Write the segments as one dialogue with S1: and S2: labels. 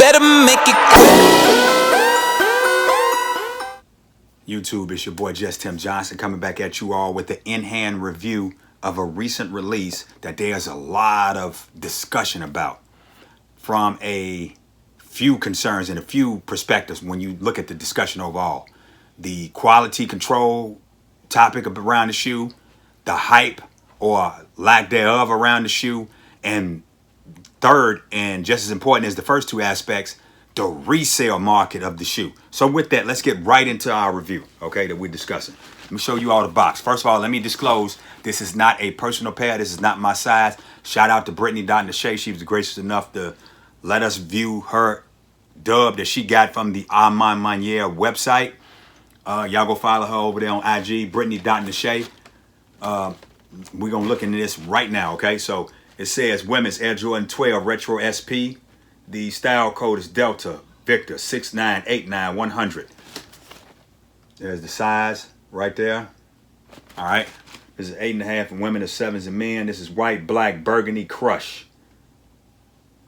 S1: better make it
S2: YouTube, it's your boy Just Tim Johnson coming back at you all with the in-hand review of a recent release that there's a lot of discussion about from a few concerns and a few perspectives when you look at the discussion overall. The quality control topic around the shoe, the hype or lack thereof around the shoe, and third, and just as important as the first two aspects, the resale market of the shoe. So with that, let's get right into our review, okay, that we're discussing. Let me show you all the box. First of all, let me disclose, this is not a personal pair. This is not my size. Shout out to Brittney. She was gracious enough to let us view her dub that she got from the A MA Maniere website. Y'all go follow her over there on IG, Brittney.Nashay. We're going to look into this right now, okay? So it says Women's Air Jordan 12 Retro SP. The style code is Delta Victor 6989100. There's the size right there. All right. This is 8.5 for women, and 7s and men. This is white, black, burgundy, crush.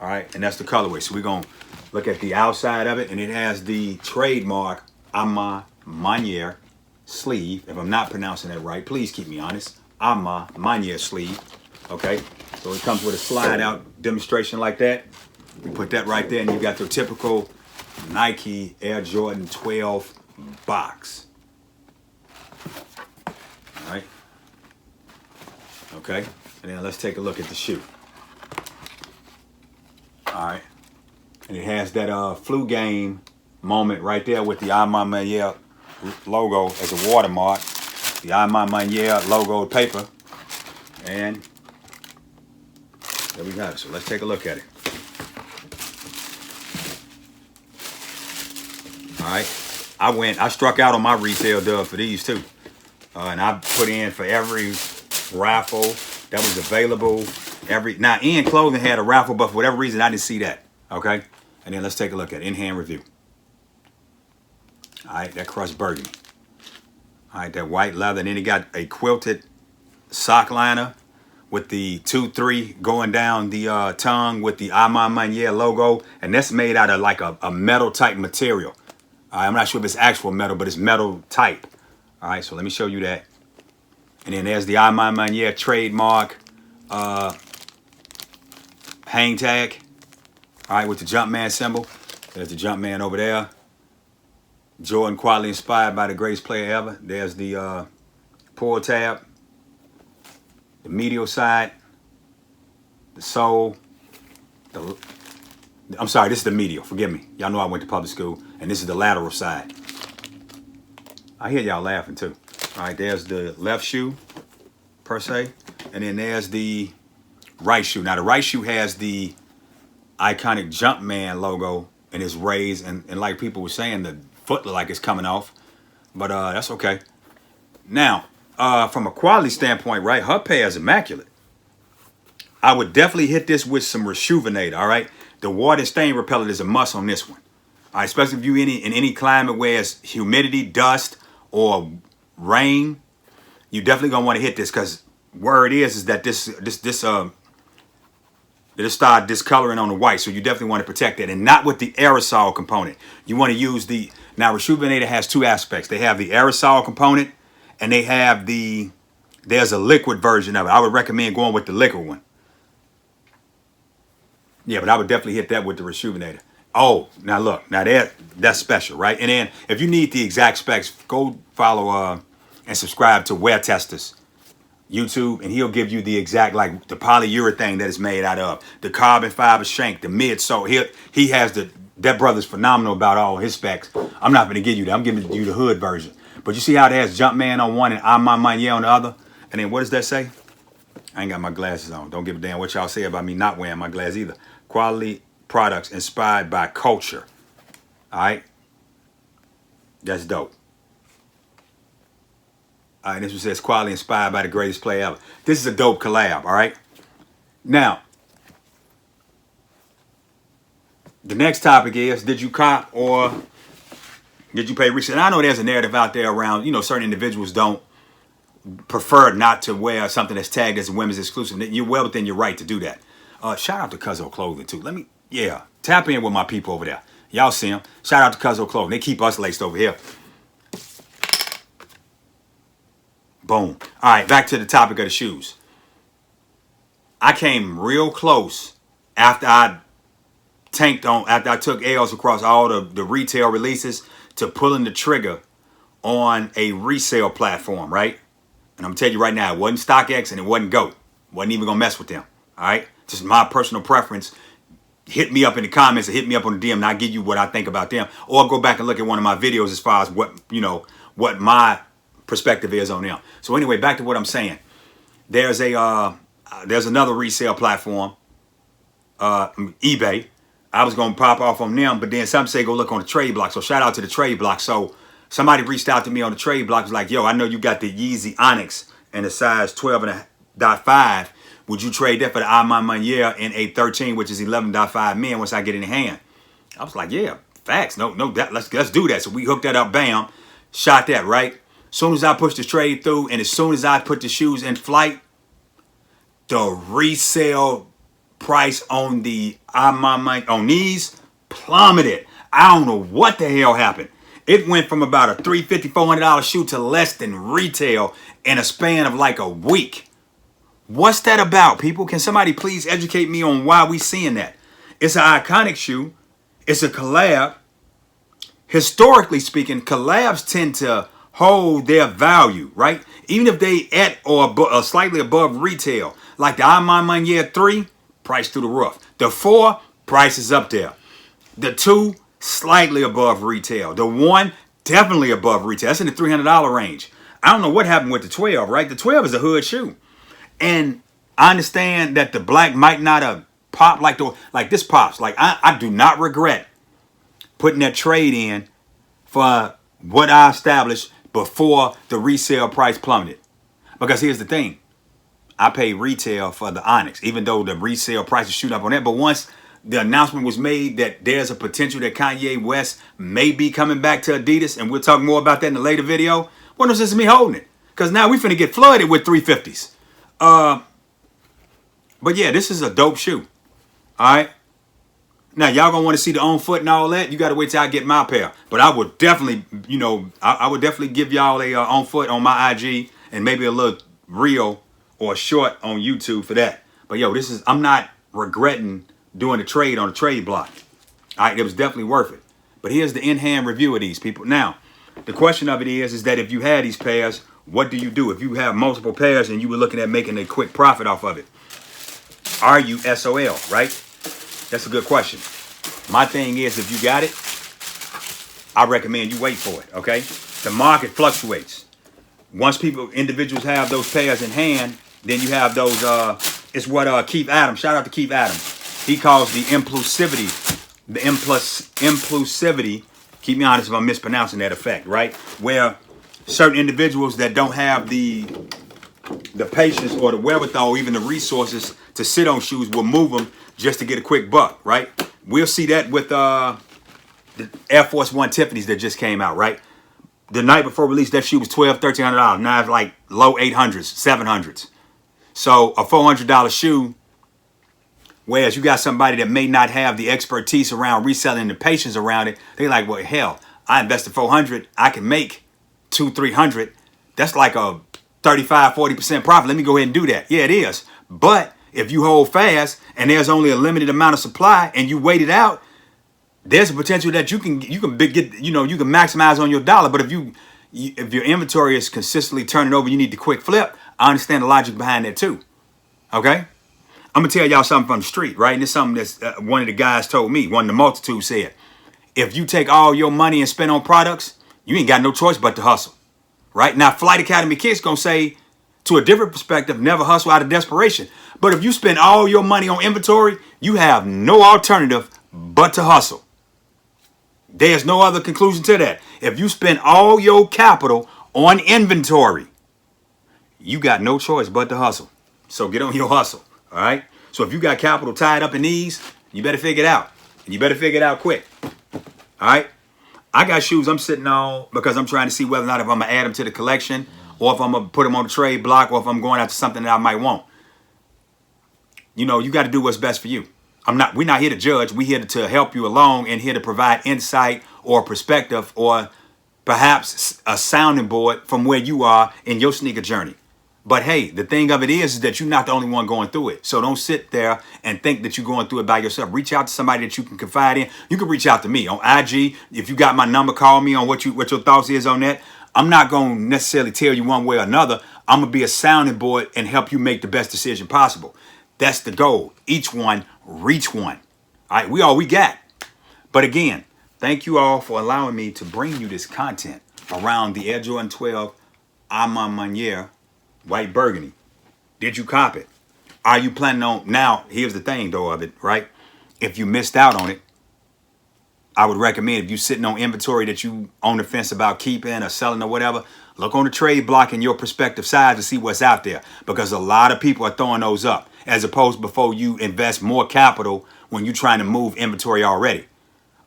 S2: All right. And that's the colorway. So we're going to look at the outside of it. And it has the trademark A MA Maniere sleeve. If I'm not pronouncing that right, please keep me honest. A MA Maniere sleeve. Okay. So it comes with a slide out demonstration like that. We put that right there, and you got your typical Nike Air Jordan 12 box. All right. Okay. And then let's take a look at the shoe. All right. And it has that flu game moment right there with the A MA Maniere logo as a watermark. The A MA Maniere logo paper. And there we got it. So let's take a look at it. All right, I struck out on my resale dub for these too. And I put in for every raffle that was available. Now, In Clothing had a raffle, but for whatever reason, I didn't see that. Okay, and then let's take a look at in-hand review. All right, that crushed burgundy. All right, that white leather. And then it got a quilted sock liner with the 2-3 going down the tongue with the A MA Maniere logo. And that's made out of like a metal type material. I'm not sure if it's actual metal, but it's metal type. All right, so let me show you that. And then there's the A MA Maniere trademark hang tag. All right, with the Jumpman symbol. There's the Jumpman over there. Jordan quality inspired by the greatest player ever. There's the pull tab. The medial side. The sole. I'm sorry, this is the medial. Forgive me. Y'all know I went to public school. And this is the lateral side. I hear y'all laughing too. All right, there's the left shoe, per se. And then there's the right shoe. Now, the right shoe has the iconic Jumpman logo and it's raised. And like people were saying, the foot look like it's coming off. But that's okay. Now, from a quality standpoint, right, her pair is immaculate. I would definitely hit this with some Rejuvenator, all right? The water stain repellent is a must on this one. All right, especially if you in any climate where it's humidity, dust, or rain, you definitely gonna want to hit this because word is that this it'll start discoloring on the white, so you definitely want to protect that, and not with the aerosol component. You want to use now Rejuvenator has two aspects. They have the aerosol component, and they have there's a liquid version of it. I would recommend going with the liquid one. Yeah, but I would definitely hit that with the Rejuvenator. Oh, now look, now that's special, right? And then if you need the exact specs, go follow and subscribe to Wear Testers YouTube, and he'll give you the exact, like the polyurethane that it's made out of, the carbon fiber shank, the midsole. He has that brother's phenomenal about all his specs. I'm not going to give you that. I'm giving you the hood version. But you see how it has Jumpman on one and A MA Maniere on the other? And then what does that say? I ain't got my glasses on. Don't give a damn what y'all say about me not wearing my glasses either. Quality products inspired by culture. All right? That's dope. All right, this one says quality inspired by the greatest player ever. This is a dope collab, all right? Now, the next topic is, did you cop or did you pay resale? And I know there's a narrative out there around, certain individuals don't prefer not to wear something that's tagged as a women's exclusive. You're well within your right to do that. Shout out to Cuzzo Clothing too. Tap in with my people over there. Y'all see them. Shout out to Cuzzo Clothing. They keep us laced over here. Boom. All right, back to the topic of the shoes. I came real close after I after I took L's across all the retail releases to pulling the trigger on a resale platform, right? And I'm telling you right now, it wasn't StockX and it wasn't GOAT. Wasn't even gonna mess with them. All right, just my personal preference. Hit me up in the comments or hit me up on the DM and I'll give you what I think about them. Or go back and look at one of my videos as far as what my perspective is on them. So anyway, back to what I'm saying. There's another resale platform, eBay. I was gonna pop off on them, but then some say go look on the trade block. So shout out to the trade block. So somebody reached out to me on the trade block, was like, yo, I know you got the Yeezy Onyx and the size 12.5. Would you trade that for the A MA Maniere in a 13, which is 11.5 men once I get in the hand? I was like, yeah, facts. No, let's do that. So we hooked that up, bam, shot that, right? Soon as I pushed the trade through and as soon as I put the shoes in flight, the resale price on the A MA on these plummeted. I don't know what the hell happened. It went from about a $350, $400 shoe to less than retail in a span of like a week. What's that about, people? Can somebody please educate me on why we seeing that? It's an iconic shoe. It's a collab. Historically speaking, collabs tend to hold their value, right? Even if they at or slightly above retail. Like the A MA Maniere 3, price through the roof. The 4, price is up there. The 2, slightly above retail. The 1, definitely above retail. That's in the $300 range. I don't know what happened with the 12, right? The 12 is a hood shoe. And I understand that the black might not have popped like this pops. Like I do not regret putting that trade in for what I established before the resale price plummeted. Because here's the thing. I paid retail for the Onyx, even though the resale price is shooting up on that. But once the announcement was made that there's a potential that Kanye West may be coming back to Adidas, and we'll talk more about that in a later video, what was this me holding it? Because now we finna get flooded with 350s. But yeah, this is a dope shoe. All right. Now y'all gonna want to see the on foot and all that. You gotta wait till I get my pair. But I would definitely, I would definitely give y'all a on foot on my IG and maybe a little reel or a short on YouTube for that. But yo, I'm not regretting doing the trade on the trade block. All right, it was definitely worth it. But here's the in-hand review of these, people. Now, the question of it is that if you had these pairs, what do you do? If you have multiple pairs and you were looking at making a quick profit off of it, are you SOL, right? That's a good question. My thing is, if you got it, I recommend you wait for it, okay? The market fluctuates. Once individuals have those pairs in hand, then you have those, it's what Keith Adams, shout out to Keith Adams. He calls the impulsivity, keep me honest if I'm mispronouncing that effect, right? Where certain individuals that don't have the patience or the wherewithal, or even the resources to sit on shoes will move them just to get a quick buck, right? We'll see that with the Air Force One Tiffany's that just came out, right? The night before release, that shoe was $1,200, $1,300. Now it's like low 800s, 700s. So a $400 shoe, whereas you got somebody that may not have the expertise around reselling, the patience around it, they're like, well, hell, I invested $400, I can make $200, $300. That's like a 35, 40% profit. Let me go ahead and do that. Yeah, it is. But if you hold fast and there's only a limited amount of supply and you wait it out, there's a potential that you can maximize on your dollar. But if your inventory is consistently turning over, you need the quick flip. I understand the logic behind that too. Okay, I'm gonna tell y'all something from the street, right? And it's something that's one of the guys told me. One of the multitude said, if you take all your money and spend on products, you ain't got no choice but to hustle, right? Now, Flight Academy Kicks gonna say, to a different perspective, never hustle out of desperation. But if you spend all your money on inventory, you have no alternative but to hustle. There's no other conclusion to that. If you spend all your capital on inventory, you got no choice but to hustle. So get on your hustle, all right? So if you got capital tied up in these, you better figure it out. And you better figure it out quick, all right? I got shoes I'm sitting on because I'm trying to see whether or not if I'm going to add them to the collection or if I'm going to put them on the trade block or if I'm going after something that I might want. You know, you got to do what's best for you, we're not here to judge. We're here to help you along and here to provide insight or perspective or perhaps a sounding board from where you are in your sneaker journey. But hey, the thing of it is that you're not the only one going through it. So don't sit there and think that you're going through it by yourself. Reach out to somebody that you can confide in. You can reach out to me on IG. If you got my number, call me on what your thoughts is on that. I'm not going to necessarily tell you one way or another. I'm going to be a sounding board and help you make the best decision possible. That's the goal. Each one, reach one. All right, we all we got. But again, thank you all for allowing me to bring you this content around the Air Jordan 12 A MA Maniere white burgundy. Did you cop it? Are you planning on? Now, here's the thing though of it, right? If you missed out on it, I would recommend, if you're sitting on inventory that you on the fence about keeping or selling or whatever, look on the trade block in your prospective size to see what's out there, because a lot of people are throwing those up, as opposed before you invest more capital when you're trying to move inventory already.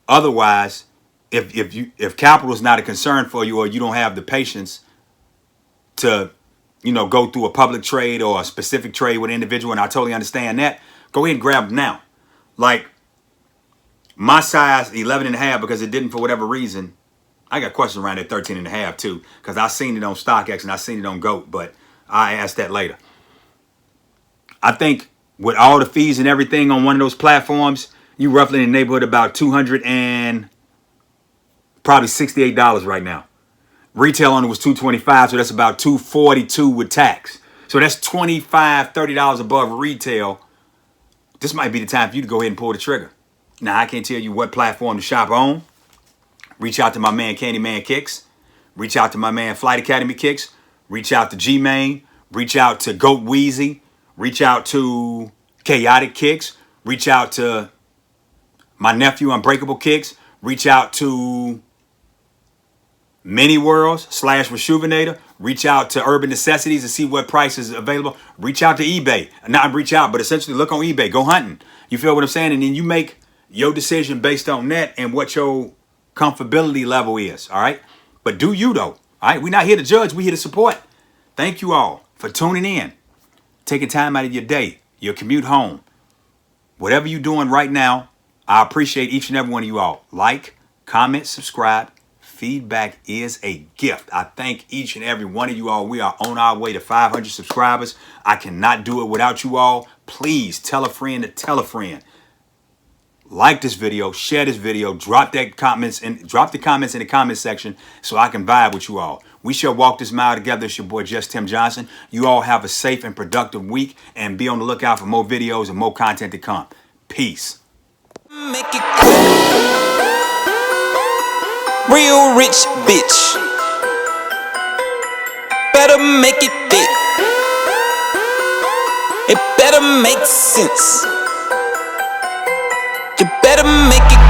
S2: Otherwise, if capital is not a concern for you, or you don't have the patience to, you know, go through a public trade or a specific trade with an individual, and I totally understand that, go ahead and grab them now. Like my size 11 and a half, because it didn't for whatever reason. I got questions around that 13 and a half too, because I seen it on StockX and I seen it on GOAT, but I asked that later. I think with all the fees and everything on one of those platforms, you roughly in the neighborhood about $200 and probably $68 right now. Retail on it was $225, so that's about $242 with tax. So that's $25, $30 above retail. This might be the time for you to go ahead and pull the trigger. Now, I can't tell you what platform to shop on. Reach out to my man CandyMan Kicks. Reach out to my man Flight Academy Kicks. Reach out to G-Main. Reach out to Goat Wheezy. Reach out to Chaotic Kicks. Reach out to my nephew Unbreakable Kicks. Reach out to Many Worlds / Rejuvenator. Reach out to Urban Necessities to see what price is available. Reach out to eBay. Not reach out, but essentially look on eBay. Go hunting. You feel what I'm saying? And then you make your decision based on that and what your comfortability level is. All right? But do you though? All right? We're not here to judge. We're here to support. Thank you all for tuning in. Taking time out of your day, your commute home. Whatever you're doing right now, I appreciate each and every one of you all. Like, comment, subscribe. Feedback is a gift. I thank each and every one of you all. We are on our way to 500 subscribers. I cannot do it without you all. Please tell a friend to tell a friend. Like this video, share this video, drop the comments in the comment section so I can vibe with you all. We shall walk this mile together. It's your boy Just Tim Johnson. You all have a safe and productive week, and be on the lookout for more videos and more content to come. Peace.
S1: Make it quick. Real rich bitch. Better make it thick. It better make sense. You better make it